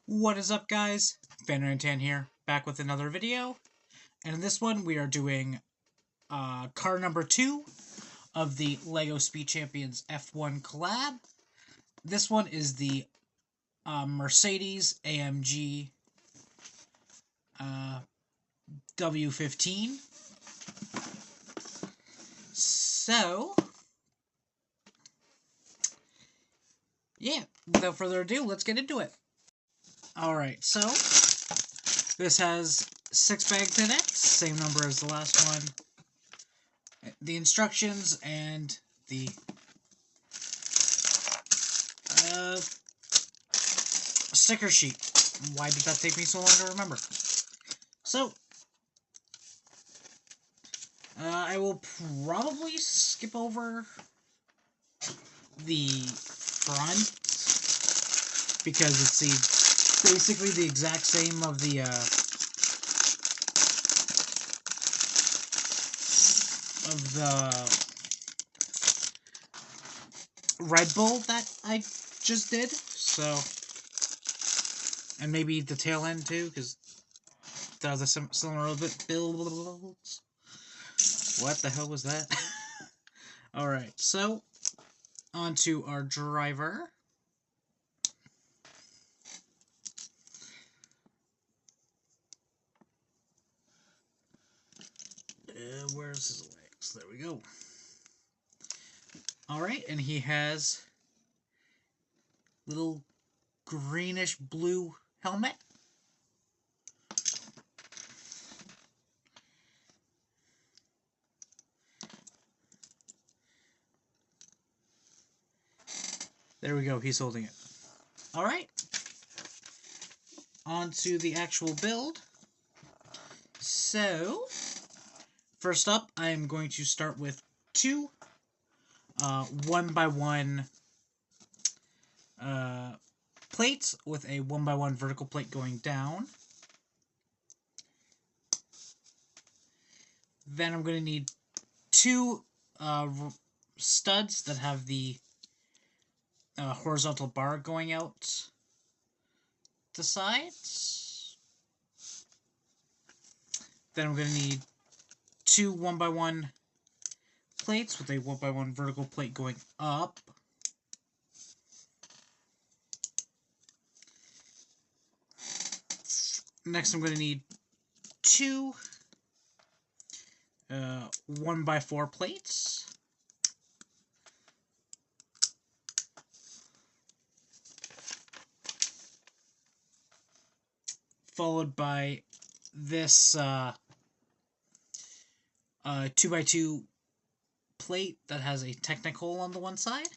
What is up, guys? Dnd here, back with another video. And in this one, we are doing car number 2 of the LEGO Speed Champions F1 collab. This one is the Mercedes AMG W15. So, yeah, without further ado, let's get into it. Alright, so this has 6 bags in it, same number as the last one. The instructions and the sticker sheet. Why did that take me so long to remember? So, I will probably skip over the front because it's basically the exact same of the Red Bull that I just did. So, and maybe the tail end too, because that was a similar builds. What the hell was that? Alright, so on to our driver. Where's his legs? There we go. Alright, and he has little greenish blue helmet. There we go, he's holding it. Alright. On to the actual build. So, first up, I am going to start with two 1x1 plates with a 1x1 vertical plate going down. Then I'm going to need two studs that have the horizontal bar going out the sides. Then I'm going to need two 1x1 plates with a 1x1 vertical plate going up. Next, I'm going to need two 1x4 plates. Followed by this 2x2 plate that has a technical on the one side.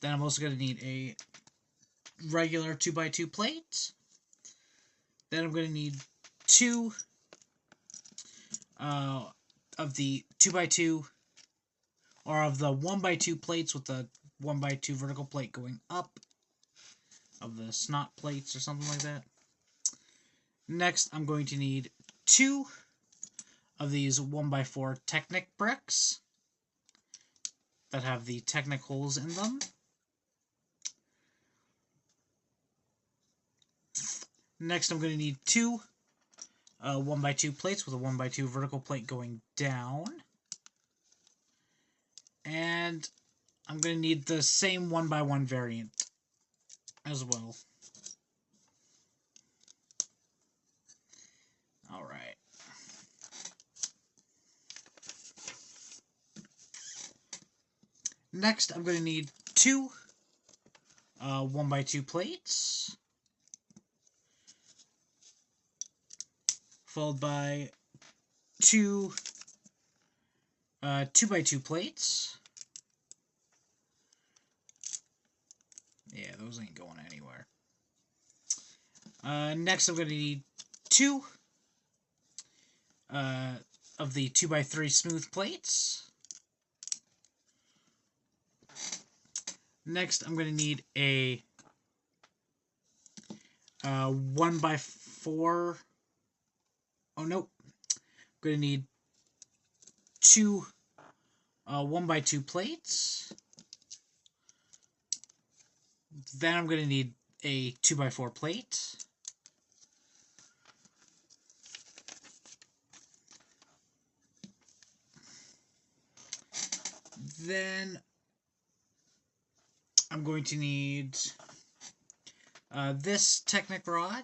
Then I'm also going to need a regular 2x2 plate. Then I'm going to need two of the 2x2 or of the 1x2 plates with the 1x2 vertical plate going up, of the snot plates or something like that. Next, I'm going to need two of these 1x4 Technic bricks that have the Technic holes in them. Next, I'm going to need two 1x2 plates with a 1x2 vertical plate going down. And I'm going to need the same 1x1 variant as well. Alright. Next, I'm going to need two 1x2 plates, followed by two 2x2 plates. Yeah, those ain't going anywhere. Next, I'm going to need two of the 2x3 smooth plates. Next, I'm going to need a 1x4. Oh, nope. I'm going to need two 1x2 plates. Then I'm going to need a 2x4 plate. Then I'm going to need this Technic rod,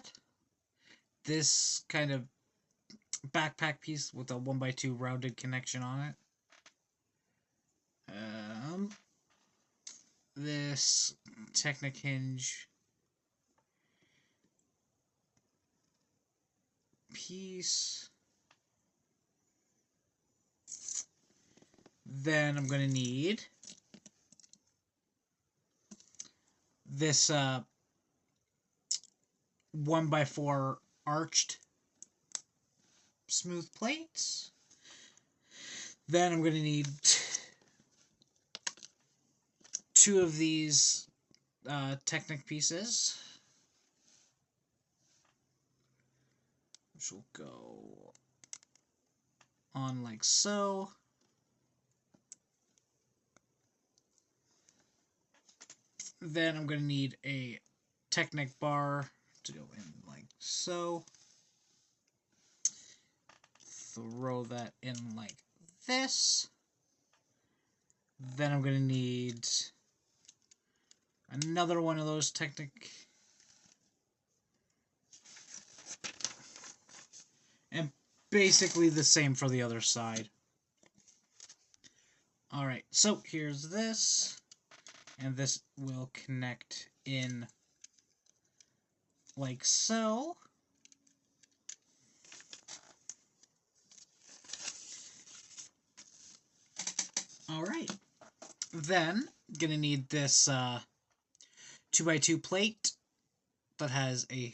this kind of backpack piece with a 1x2 rounded connection on it. This Technic hinge piece. Then I'm going to need this 1x4 arched smooth plates. Then I'm going to need 2 of these Technic pieces, which will go on like so. Then I'm going to need a Technic bar to go in like so. Throw that in like this. Then I'm going to need another one of those Technic. And basically the same for the other side. Alright, so here's this. And this will connect in like so. Alright. Then, gonna need this 2x2 plate that has a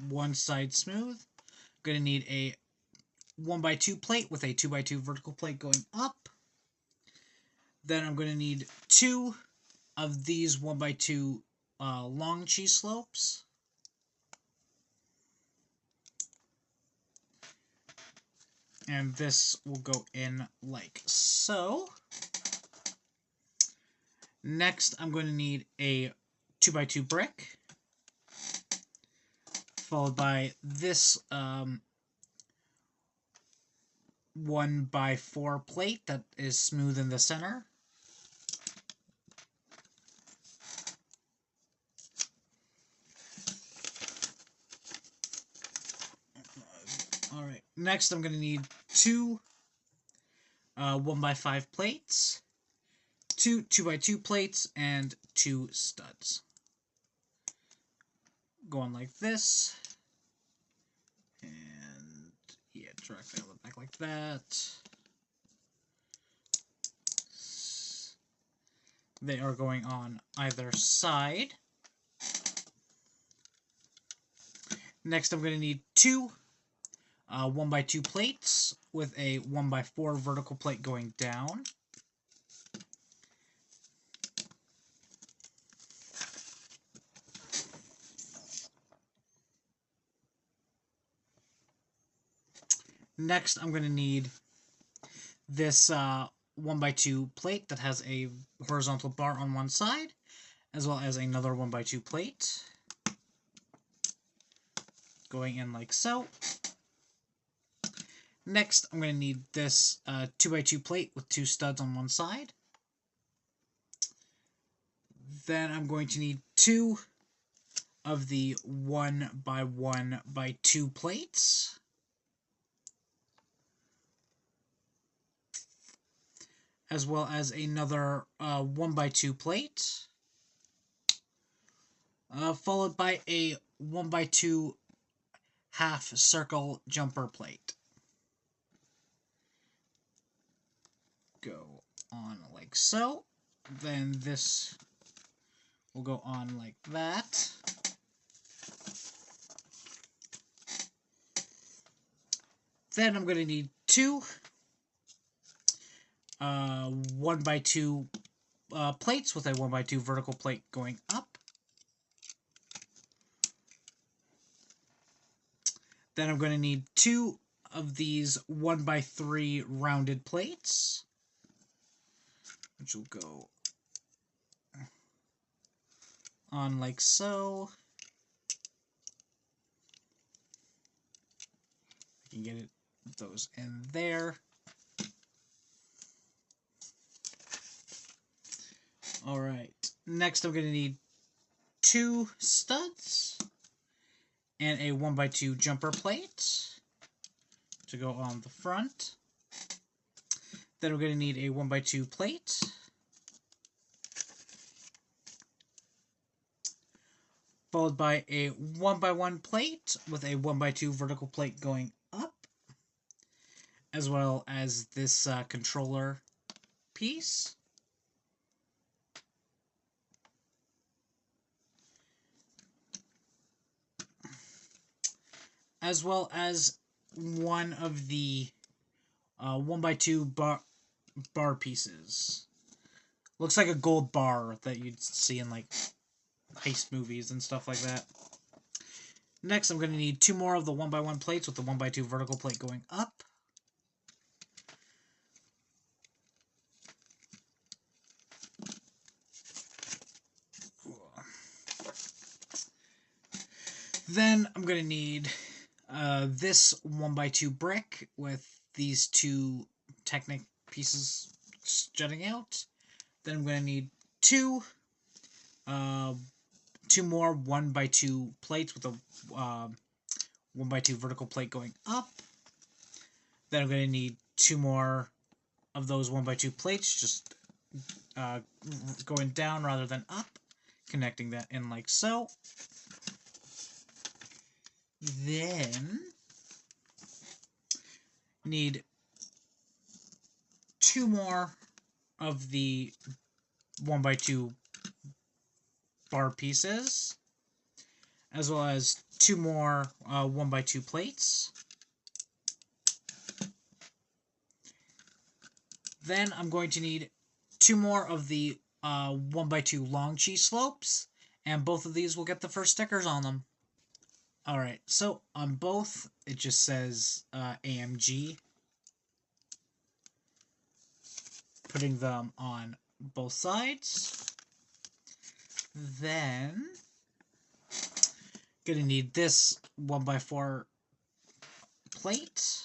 one side smooth. Gonna need a 1x2 plate with a 2x2 vertical plate going up. Then I'm gonna need 2 of these 1x2 long cheese slopes. And this will go in like so. Next, I'm going to need a 2x2 brick, followed by this 1x4 plate that is smooth in the center. Alright, next I'm going to need 2 1x5 plates, 2 2x2 plates, and 2 studs. Going like this, and yeah, directly on the back like that. They are going on either side. Next I'm going to need 2 1x2 plates with a 1x4 vertical plate going down. Next, I'm going to need this 1x2 plate that has a horizontal bar on one side, as well as another 1x2 plate going in like so. Next, I'm going to need this 2x2 plate with 2 studs on one side. Then I'm going to need 2 of the 1x1x2 plates. As well as another 1x2 plate. Followed by a 1x2 half circle jumper plate. Go on like so. Then this will go on like that. Then I'm going to need 2 1x2 plates with a 1x2 vertical plate going up. Then I'm going to need 2 of these 1x3 rounded plates, which will go on like so. I can get those in there. Alright, next I'm going to need 2 studs and a 1x2 jumper plate to go on the front. Then we're going to need a 1x2 plate. Followed by a 1x1 plate with a 1x2 vertical plate going up. As well as this controller piece. As well as one of the 1x2 bar pieces. Looks like a gold bar that you'd see in like heist movies and stuff like that. Next, I'm going to need 2 more of the 1x1 plates with the 1x2 vertical plate going up. Then I'm going to need this 1x2 brick with these 2 Technic pieces jutting out. Then I'm going to need 2 more 1x2 plates with a 1x2 vertical plate going up. Then I'm going to need 2 more of those 1x2 plates just going down rather than up, connecting that in like so. Then need 2 more of the 1x2 bar pieces, as well as 2 more 1x2 plates. Then I'm going to need 2 more of the 1x2 long cheese slopes, and both of these will get the first stickers on them. Alright, so on both, it just says AMG. Putting them on both sides. Then, gonna need this 1x4 plate.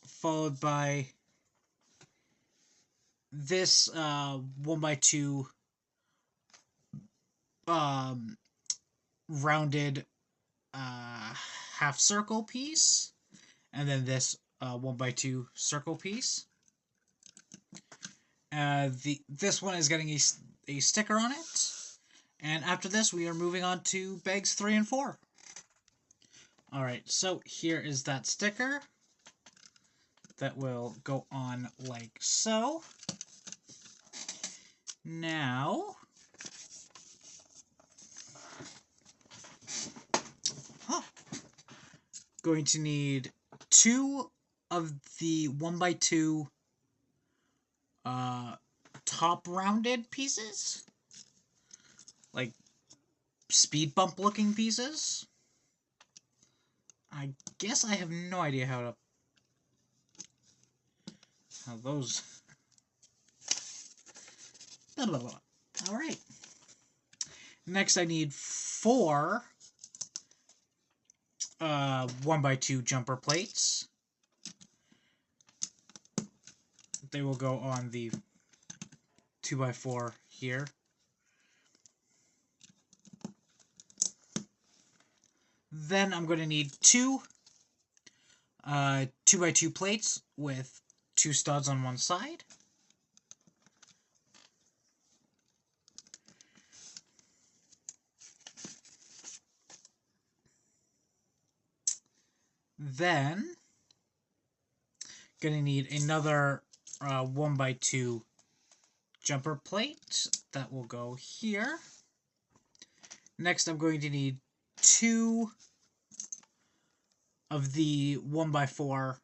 Followed by this 1x2 rounded half circle piece, and then this 1x2 circle piece. This one is getting a sticker on it, and after this we are moving on to bags 3 and 4. Alright, so here is that sticker that will go on like so. Now, going to need 2 of the 1x2 top rounded pieces, like speed bump looking pieces. I guess I have no idea how those. Blah, blah, blah. All right. Next, I need 4 1x2 jumper plates. They will go on the 2x4 here. Then I'm going to need 2 2x2 plates with 2 studs on one side. Then, gonna need another 1x2 jumper plate that will go here. Next, I'm going to need 2 of the 1x4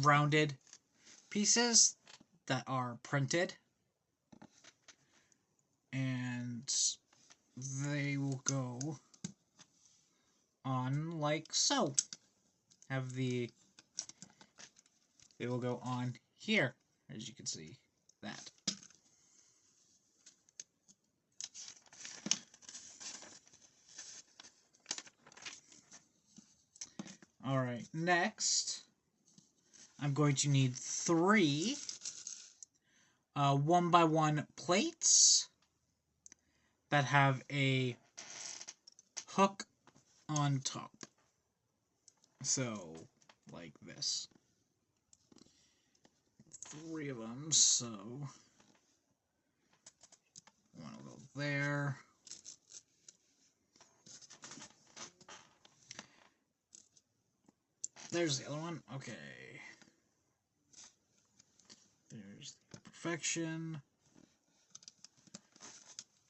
rounded pieces that are printed, and they will go on like so. They will go on here, as you can see, that. Alright, next, I'm going to need 3 1x1 plates that have a hook on top. So, like this. 3 of them, so one will go there. There's the other one. Okay. There's the perfection.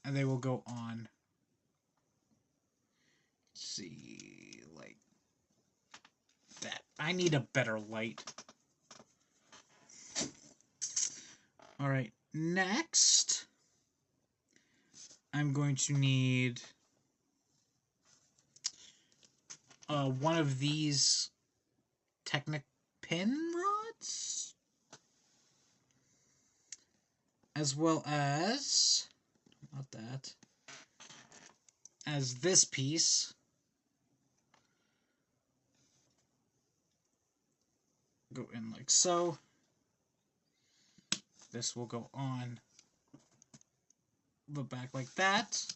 And they will go on. Let's see, like that. I need a better light. Alright, next, I'm going to need one of these Technic pin rods, as well as, not that, as this piece. Go in like so. This will go on the back like that.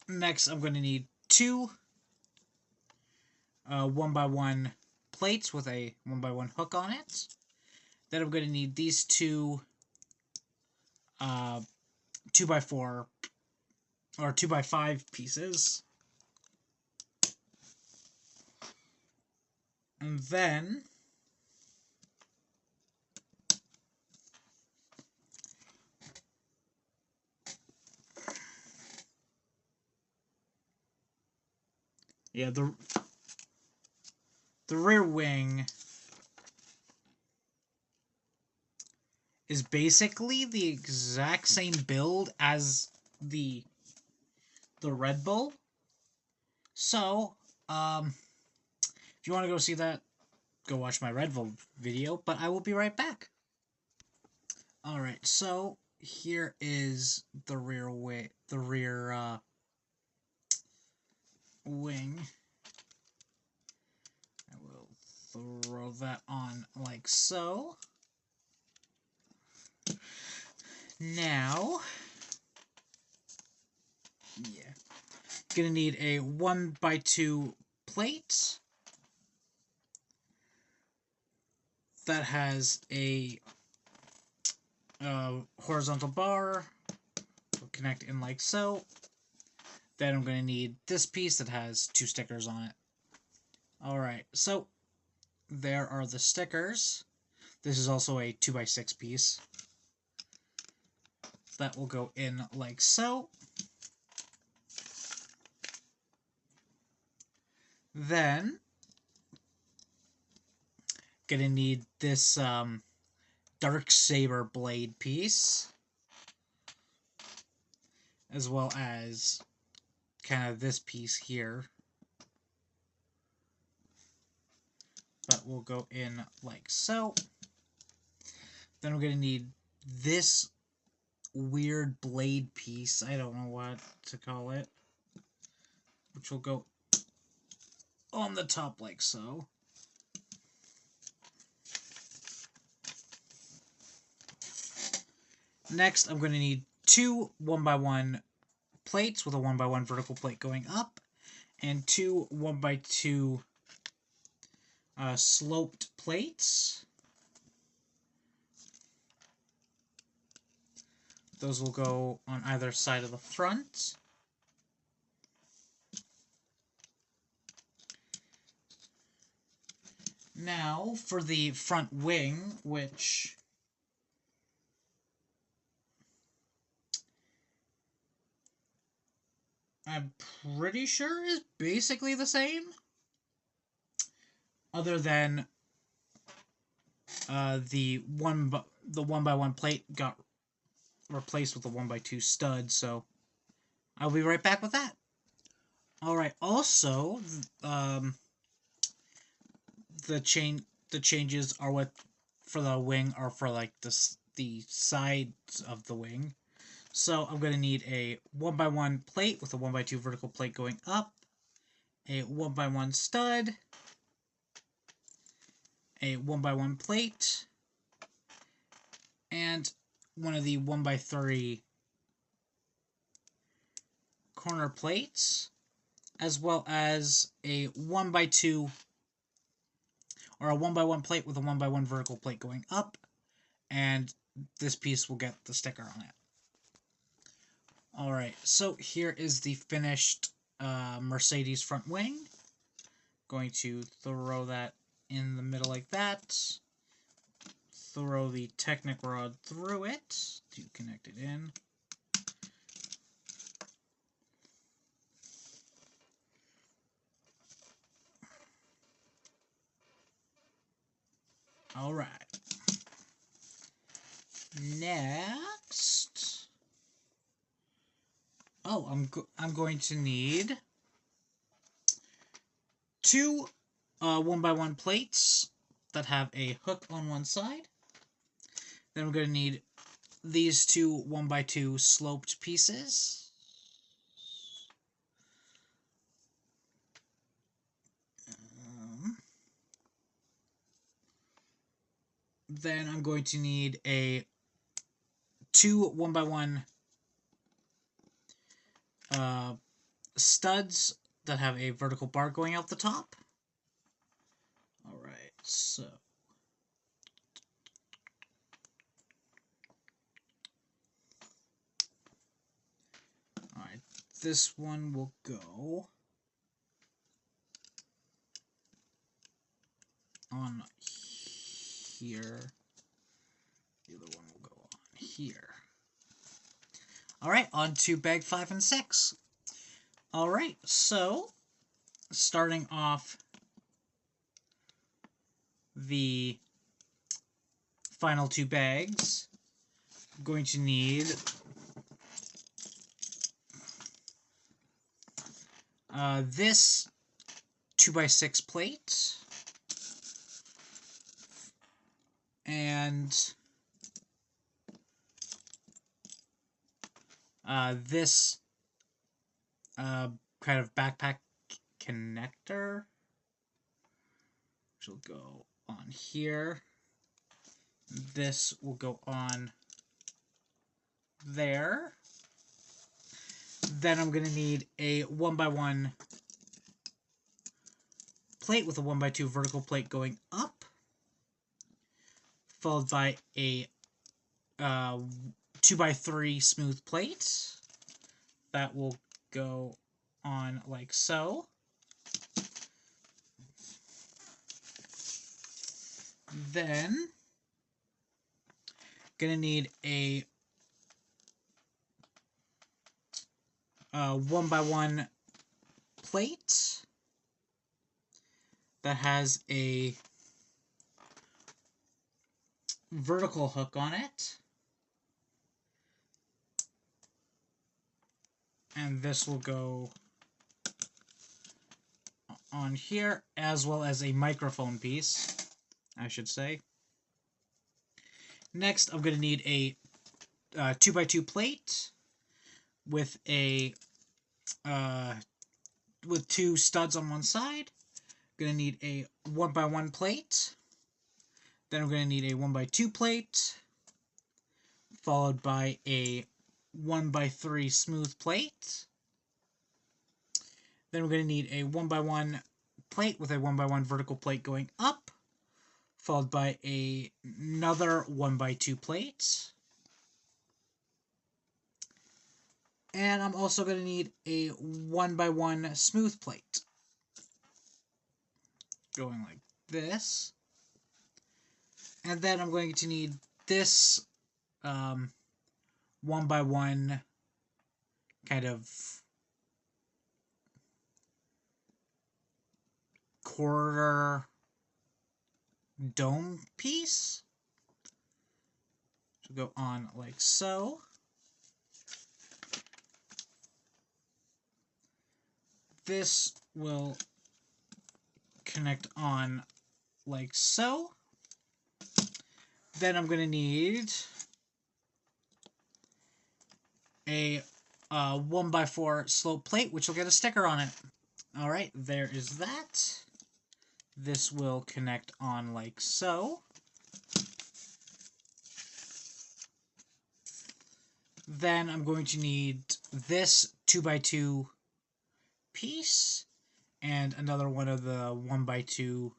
Next, I'm going to need 2 1x1 plates with a 1x1 hook on it. Then I'm going to need these 2 2x4 or 2x5 pieces. And then yeah, the rear wing is basically the exact same build as the Red Bull. So, if you want to go see that, go watch my Red Bull video, but I will be right back. Alright, so here is the rear wing. I will throw that on like so. Now, yeah, gonna need a 1x2 plate that has a horizontal bar. Will connect in like so. Then I'm going to need this piece that has 2 stickers on it. Alright, so there are the stickers. This is also a 2x6 piece. That will go in like so. Then, gonna need this Dark Saber blade piece, as well as kind of this piece here. That will go in like so. Then we're gonna need this weird blade piece, I don't know what to call it, which will go on the top like so. Next, I'm going to need 2 1x1 plates with a 1x1 vertical plate going up, and 2 1x2 sloped plates. Those will go on either side of the front. Now, for the front wing, which I'm pretty sure is basically the same, other than the 1x1 plate got replaced with a 1x2 stud, so I'll be right back with that. Alright, also, the changes are what for the wing are for like the sides of the wing. So I'm going to need a 1x1 plate with a 1x2 vertical plate going up, a 1x1 stud, a 1x1 plate, and one of the 1x3 corner plates, as well as a 1x2 or a 1x1 plate with a 1x1 vertical plate going up, and this piece will get the sticker on it. Alright, so here is the finished Mercedes front wing. Going to throw that in the middle like that. Throw the Technic rod through it to connect it in. Alright. Next... Oh, I'm going to need two 1x1 plates that have a hook on one side. Then I'm going to need these two 1x2 sloped pieces. Then I'm going to need two 1x1 studs that have a vertical bar going out the top. Alright, so... Alright, this one will go on here. The other one will go on here. Alright, on to bag 5 and 6. Alright, so, starting off the final two bags, I'm going to need this 2x6 plate, and this kind of backpack connector, which will go on here. This will go on there. Then I'm going to need a 1x1 plate with a 1x2 vertical plate going up, followed by a 2x3 smooth plate. That will go on like so. Then, gonna need a 1x1 plate that has a vertical hook on it. And this will go on here, as well as a microphone piece, I should say. Next, I'm going to need a 2x2 plate with a with two studs on one side. I'm going to need a 1x1 plate. Then I'm going to need a 1x2 plate, followed by a 1x3 smooth plate. Then we're going to need a 1x1 plate with a 1x1 vertical plate going up, followed by another 1x2 plate. And I'm also going to need a 1x1 smooth plate, going like this. And then I'm going to need this 1x1 kind of quarter dome piece to go on like so. This will connect on like so. Then I'm going to need a 1x4 slope plate, which will get a sticker on it. Alright, there is that. This will connect on like so. Then I'm going to need this 2x2 piece and another one of the 1x2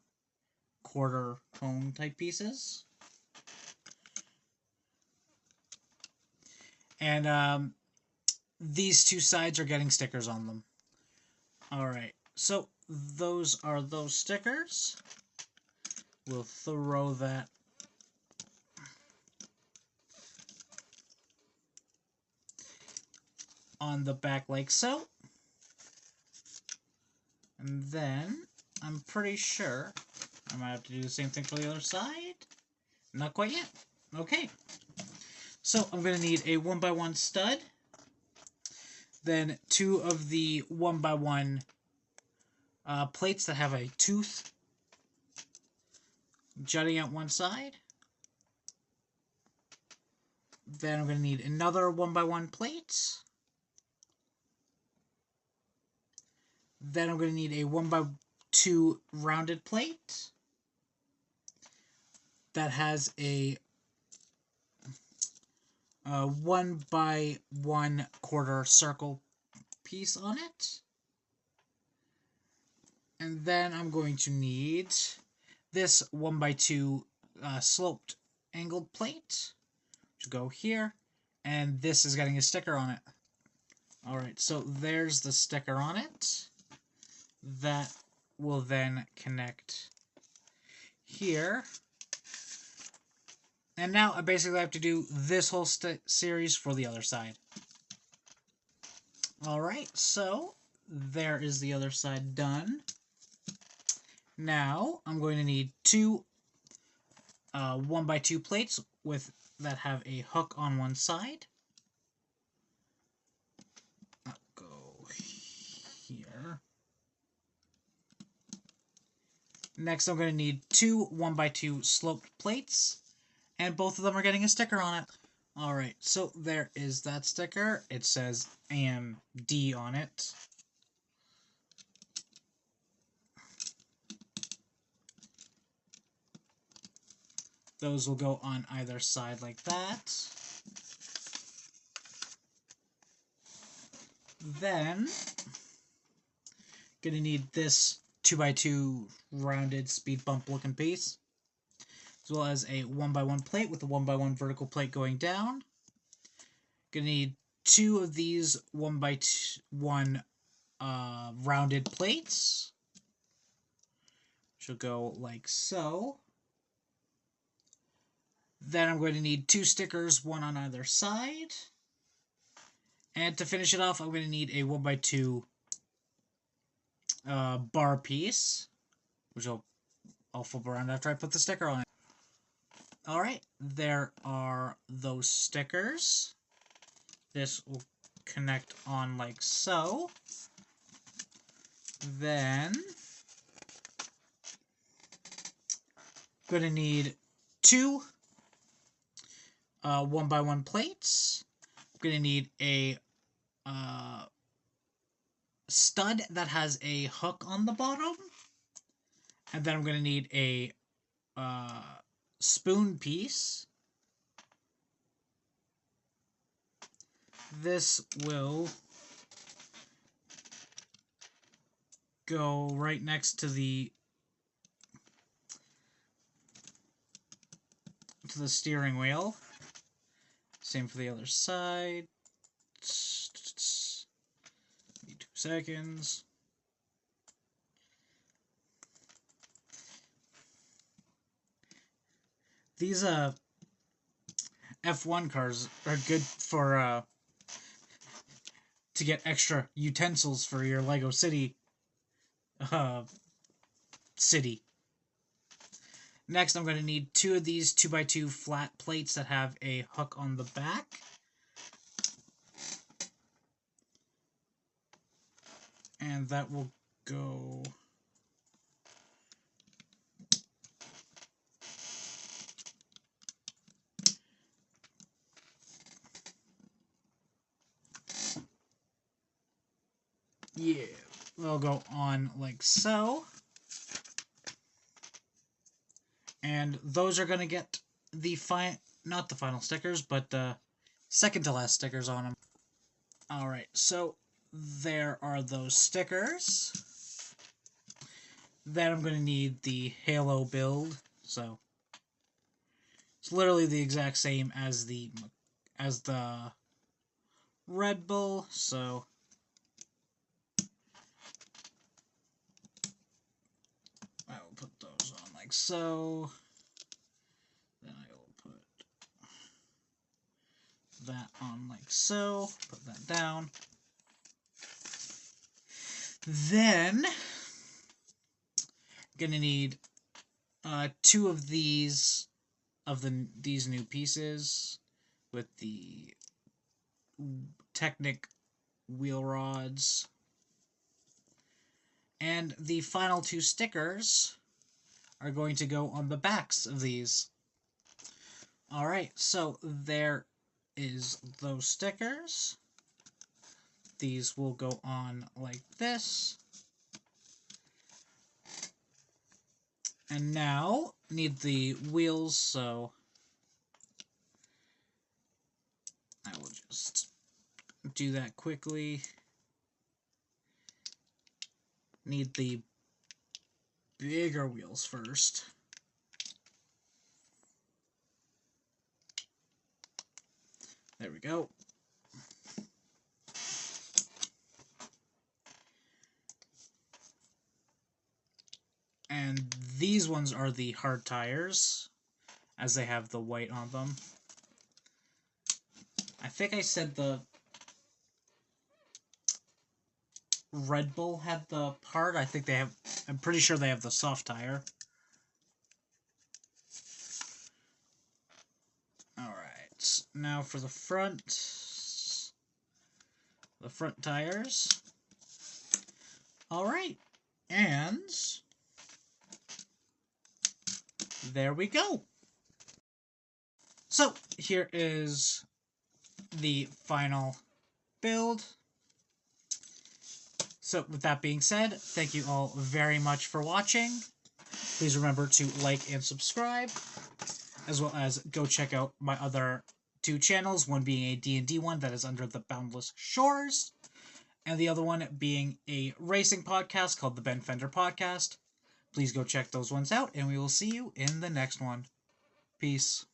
quarter cone type pieces. And these two sides are getting stickers on them. Alright, so those are those stickers. We'll throw that on the back like so. And then, I'm pretty sure I might have to do the same thing for the other side. Not quite yet. Okay. So, I'm going to need a 1x1 stud. Then, 2 of the 1x1 plates that have a tooth jutting out one side. Then, I'm going to need another 1x1 plate. Then I'm going to need a 1x2 rounded plate that has a 1x1 quarter circle piece on it. And then I'm going to need this 1x2 sloped angled plate to go here. And this is getting a sticker on it. Alright, so there's the sticker on it. That will then connect here. And now I basically have to do this whole series for the other side. Alright, so there is the other side done. Now I'm going to need 2 1x2 plates that have a hook on one side. I'll go here. Next, I'm going to need 2 1x2 sloped plates, and both of them are getting a sticker on it. Alright, so there is that sticker. It says AMD on it. Those will go on either side like that. Then, going to need this 2x2 rounded speed bump looking piece, as well as a 1x1 plate with a 1x1 vertical plate going down. Gonna need 2 of these 1x1 rounded plates, which will go like so. Then I'm going to need 2 stickers, one on either side. And to finish it off, I'm going to need a 1x2 bar piece, which I'll flip around after I put the sticker on it. Alright, there are those stickers. This will connect on like so. Then, going to need 2 1x1 plates. I'm going to need a stud that has a hook on the bottom. And then I'm going to need a spoon piece. This will go right next to the steering wheel. Same for the other side. Need 2 seconds. These F1 cars are good for to get extra utensils for your Lego City city. Next, I'm going to need 2 of these 2x2 flat plates that have a hook on the back. And that will go Yeah, they'll go on like so. And those are going to get the not the final stickers, but the second to last stickers on them. Alright, so there are those stickers. Then I'm going to need the Halo build, so it's literally the exact same as the Red Bull, so I will put those on like so. Then I will put that on like so. Put that down. Then I'm gonna need 2 of these new pieces with the Technic wheel rods. And the final 2 stickers are going to go on the backs of these. Alright, so there is those stickers. These will go on like this. And now, need the wheels, so I will just do that quickly. Need the bigger wheels first. There we go. And these ones are the hard tires, as they have the white on them. I think I said the Red Bull had the part. I think they have, I'm pretty sure they have the soft tire. Alright, now for the front tires. Alright, and there we go. So, here is the final build. So, with that being said, thank you all very much for watching. Please remember to like and subscribe, as well as go check out my other 2 channels, one being a D&D one that is under the Boundless Shores, and the other one being a racing podcast called the Ben Fender Podcast. Please go check those ones out, and we will see you in the next one. Peace.